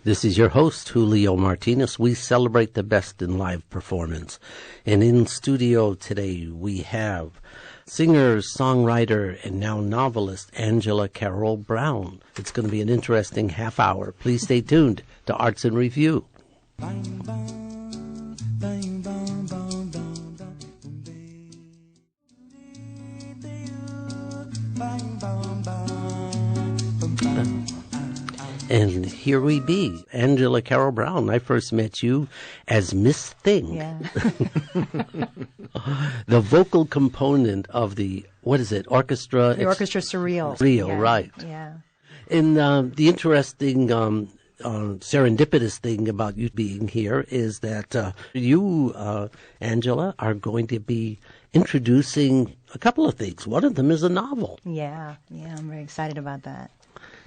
This is your host, Julio Martinez. We celebrate the best in live performance. And in studio today, we have singer, songwriter, and now novelist, Angela Carole Brown. It's going to be an interesting half hour. Please stay tuned to Arts in Review. And here we be, Angela Carole Brown. I first met you as Miss Thing. Yeah. The vocal component of the, what is it, orchestra? The orchestra surreal. Surreal, yeah. right. Yeah. And the interesting serendipitous thing about you being here is that you, Angela, are going to be introducing a couple of things. One of them is a novel. Yeah, I'm very excited about that.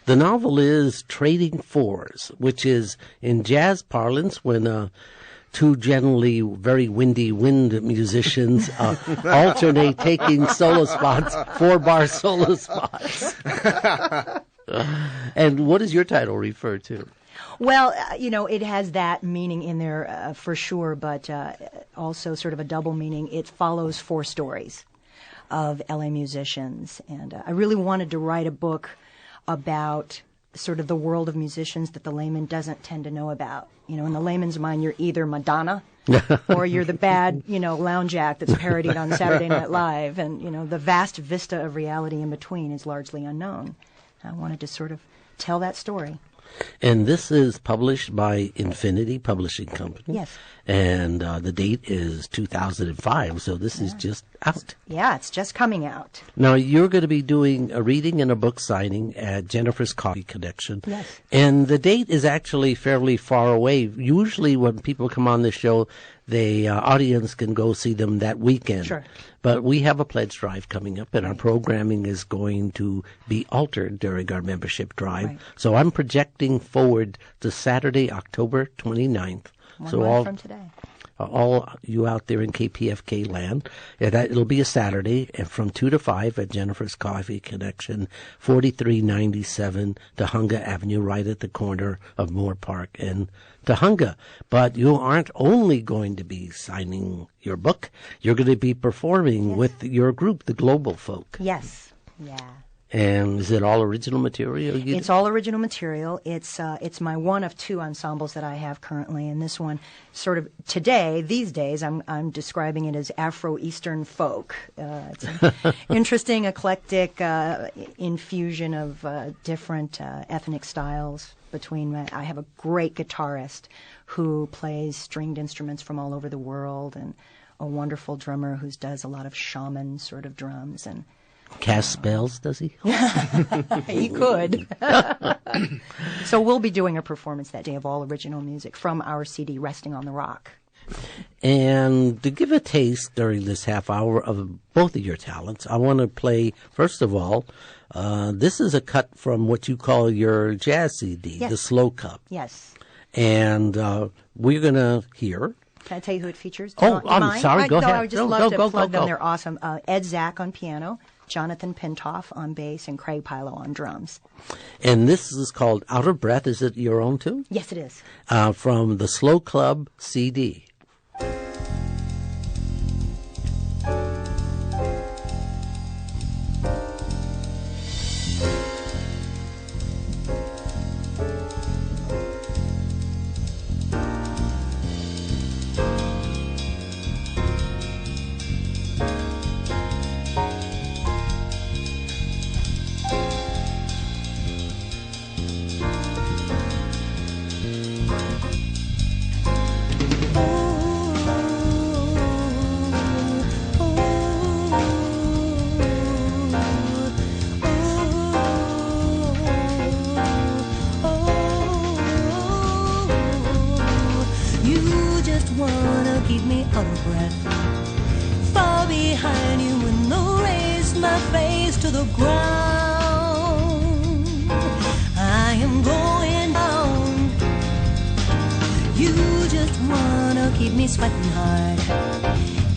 The novel is Trading Fours, which is, in jazz parlance, when two generally very windy wind musicians alternate taking solo spots, 4-bar solo spots. And what does your title refer to? Well, it has that meaning in there for sure, but also sort of a double meaning. It follows 4 stories of LA musicians. And I really wanted to write a book about sort of the world of musicians that the layman doesn't tend to know about. In the layman's mind, you're either Madonna or you're the bad, lounge act that's parodied on Saturday Night Live. And, the vast vista of reality in between is largely unknown. I wanted to sort of tell that story. And this is published by Infinity Publishing Company. Yes. And the date is 2005, so this is just out. Yeah, it's just coming out. Now, you're going to be doing a reading and a book signing at Jennifer's Coffee Connection. Yes. And the date is actually fairly far away. Usually when people come on the show, the audience can go see them that weekend. Sure. But we have a pledge drive coming up, and our programming is going to be altered during our membership drive. Right. So I'm projecting forward to Saturday, October 29th. One month from today. All you out there in KPFK land, it'll be a Saturday and from 2 to 5 at Jennifer's Coffee Connection, 4397 Tahunga Avenue, right at the corner of Moore Park and Tahunga. But you aren't only going to be signing your book, you're going to be performing with your group, the Global Folk. Yes, yeah. And is it all original material? It's all original material. It's my one of 2 ensembles that I have currently, and this one, sort of these days, I'm describing it as Afro-Eastern folk. It's an interesting, eclectic infusion of different ethnic styles. I have a great guitarist who plays stringed instruments from all over the world, and a wonderful drummer who does a lot of shaman sort of drums and. Cast spells, does he? He could. So we'll be doing a performance that day of all original music from our CD, Resting on the Rock. And to give a taste during this half hour of both of your talents, I want to play, first of all, this is a cut from what you call your jazz CD, yes. The Slow Cup. Yes. And we're going to hear... Can I tell you who it features? I'm sorry. Go ahead. I would just love to plug them. Go. They're awesome. Ed Zach on piano, Jonathan Pintoff on bass, and Craig Pilo on drums. And this is called Out of Breath. Is it your own too? Yes, it is. From the Slow Club CD. out of breath. Far behind you and no raise my face to the ground. I am going down. You just wanna keep me sweating hard.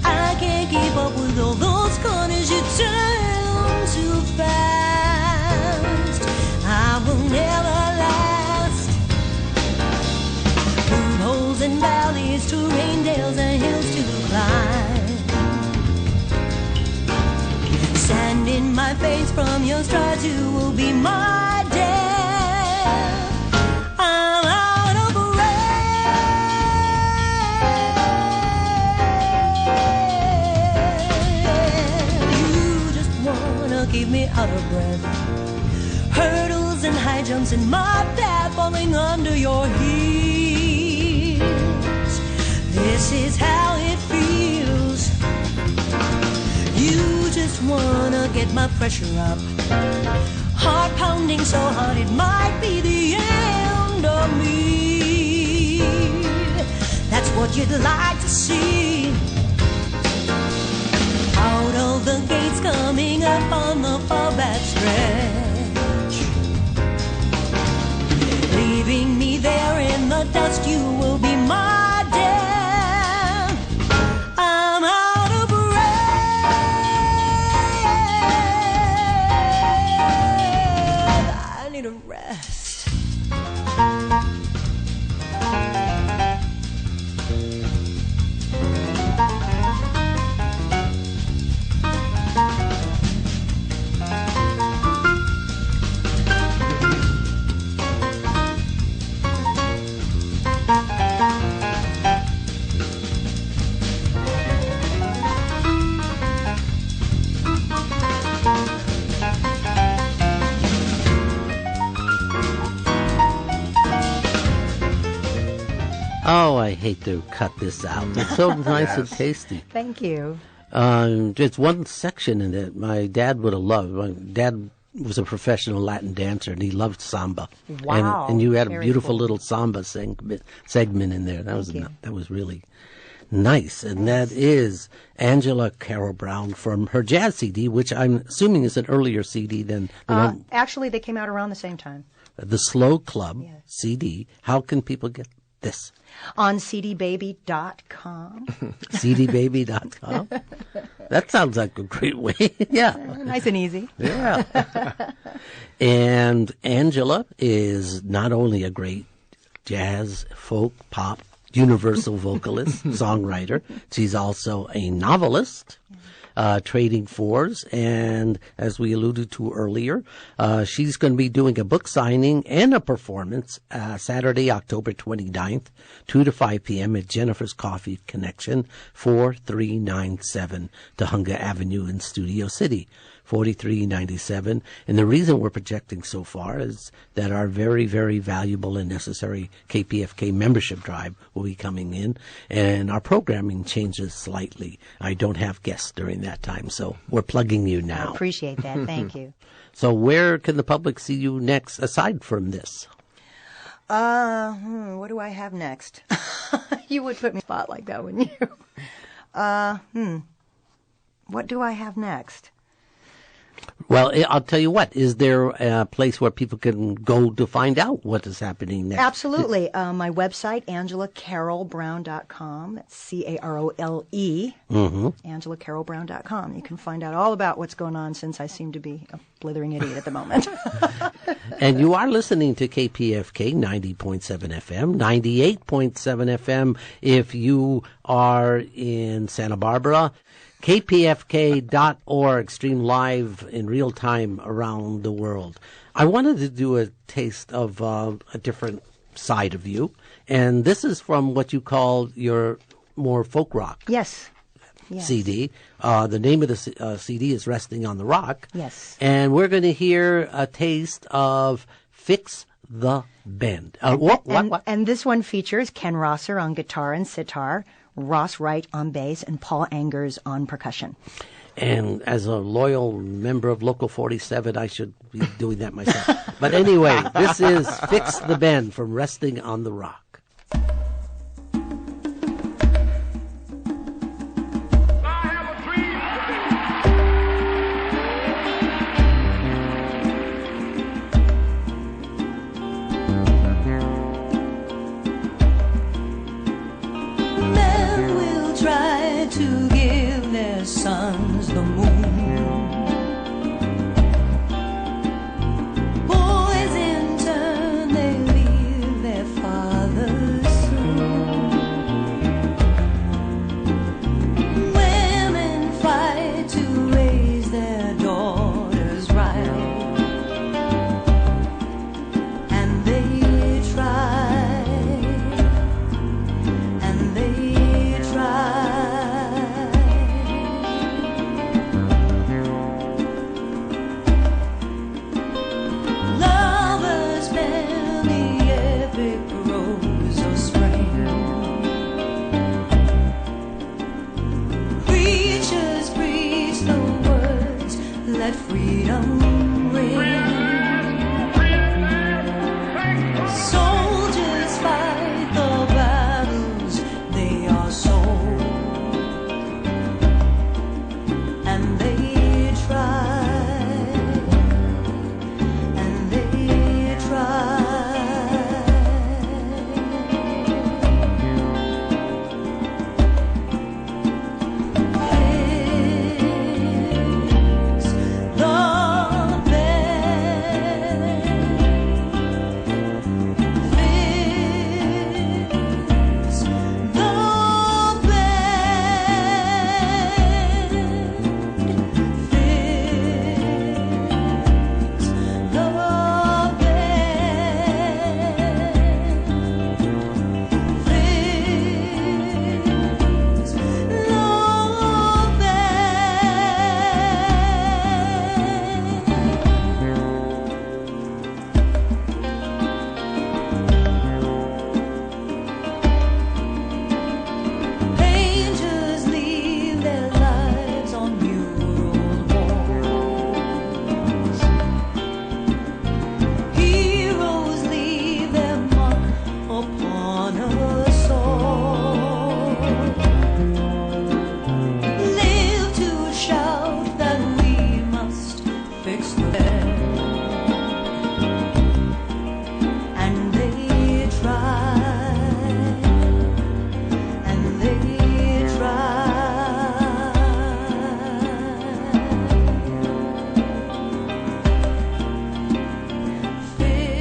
I can't keep up with all those corners you turn too fast. I will never last. in my face from your strides, you will be my death. I'm out of breath. You just wanna keep me out of breath. Hurdles and high jumps in my path, falling under your heels. This is how it feels. You just wanna get my pressure up. Heart pounding so hard it might be the end of me. That's what you'd like to see. Out of the gates coming up on the far back stretch, leaving me there in the dust, you will be my death. I'm out of breath. I need a rest. Oh, I hate to cut this out. It's so nice and tasty. Thank you. There's one section in it my dad would have loved. My dad was a professional Latin dancer, and he loved samba. Wow. And you had a Very beautiful cool. little samba segment in there. Thank you. That was really nice. And that is Angela Carole Brown from her jazz CD, which I'm assuming is an earlier CD than Actually, they came out around the same time. the Slow Club Yes. CD. How can people get this? On cdbaby.com. cdbaby.com. That sounds like a great way. Yeah. Nice and easy. Yeah. And Angela is not only a great jazz, folk, pop, universal vocalist, songwriter, she's also a novelist, trading fours, and as we alluded to earlier, she's going to be doing a book signing and a performance Saturday, October 29th, 2 to 5 p.m. at Jennifer's Coffee Connection, 4397 Tahunga Avenue in Studio City. 4397. And the reason we're projecting so far is that our very, very valuable and necessary KPFK membership drive will be coming in, and our programming changes slightly. I don't have guests during that time, so we're plugging you I now. appreciate that. Thank you. So where can the public see you next, aside from this? What do I have next? You would put me in a spot like that, wouldn't you? What do I have next? Well, I'll tell you what. Is there a place where people can go to find out what is happening next? Absolutely. My website, angelacarolebrown.com. That's C-A-R-O-L-E. angelacarolebrown.com. You can find out all about what's going on, since I seem to be a blithering idiot at the moment. And you are listening to KPFK 90.7 FM, 98.7 FM if you are in Santa Barbara. KPFK.org, stream live in real time around the world. I wanted to do a taste of a different side of you, and this is from what you call your more folk rock Yes. CD. The name of the CD is Resting on the Rock. Yes. And we're going to hear a taste of Fix the Bend. What? And this one features Ken Rosser on guitar and sitar, Ross Wright on bass, and Paul Angers on percussion. And as a loyal member of Local 47, I should be doing that myself. But anyway, this is Fix the Bend from Resting on the Rock. Men will try to give their sons the moon. Boys in turn, they leave their father ring. Soldiers fight the battles they are sold, and they try, and they try.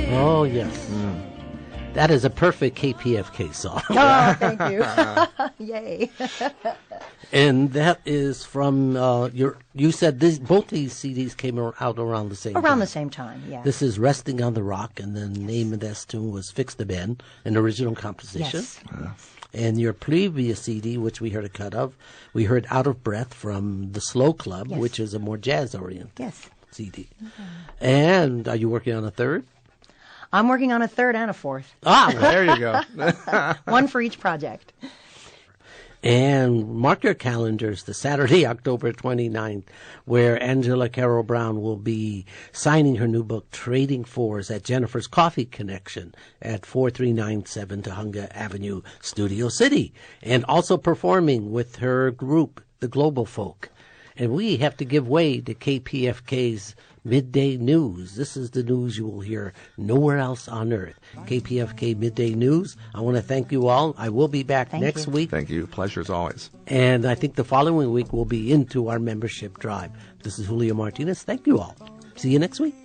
Oh, yes. That is a perfect KPFK song. Oh, thank you. Yay. And that is from you said both these CDs came out around the same time. Around the same time, yeah. This is Resting on the Rock, and the name of this tune was Fix the Bend, an original composition. Yes. And your previous CD, which we heard a cut of, we heard Out of Breath from the Slow Club, Yes. which is a more jazz-oriented Yes. CD. And are you working on a third? I'm working on a third and a fourth. Ah, There you go. One for each project. And mark your calendars, the Saturday, October 29th, where Angela Carole Brown will be signing her new book, Trading Fours, at Jennifer's Coffee Connection at 4397 Tahunga Avenue, Studio City, and also performing with her group, the Global Folk. And we have to give way to KPFK's Midday News. This is the news you will hear nowhere else on earth. KPFK Midday News. I want to thank you all. I will be back Thank next you. week. Thank you. Pleasure as always. And I think the following week we'll be into our membership drive. This is Julio Martinez. Thank you all. See you next week.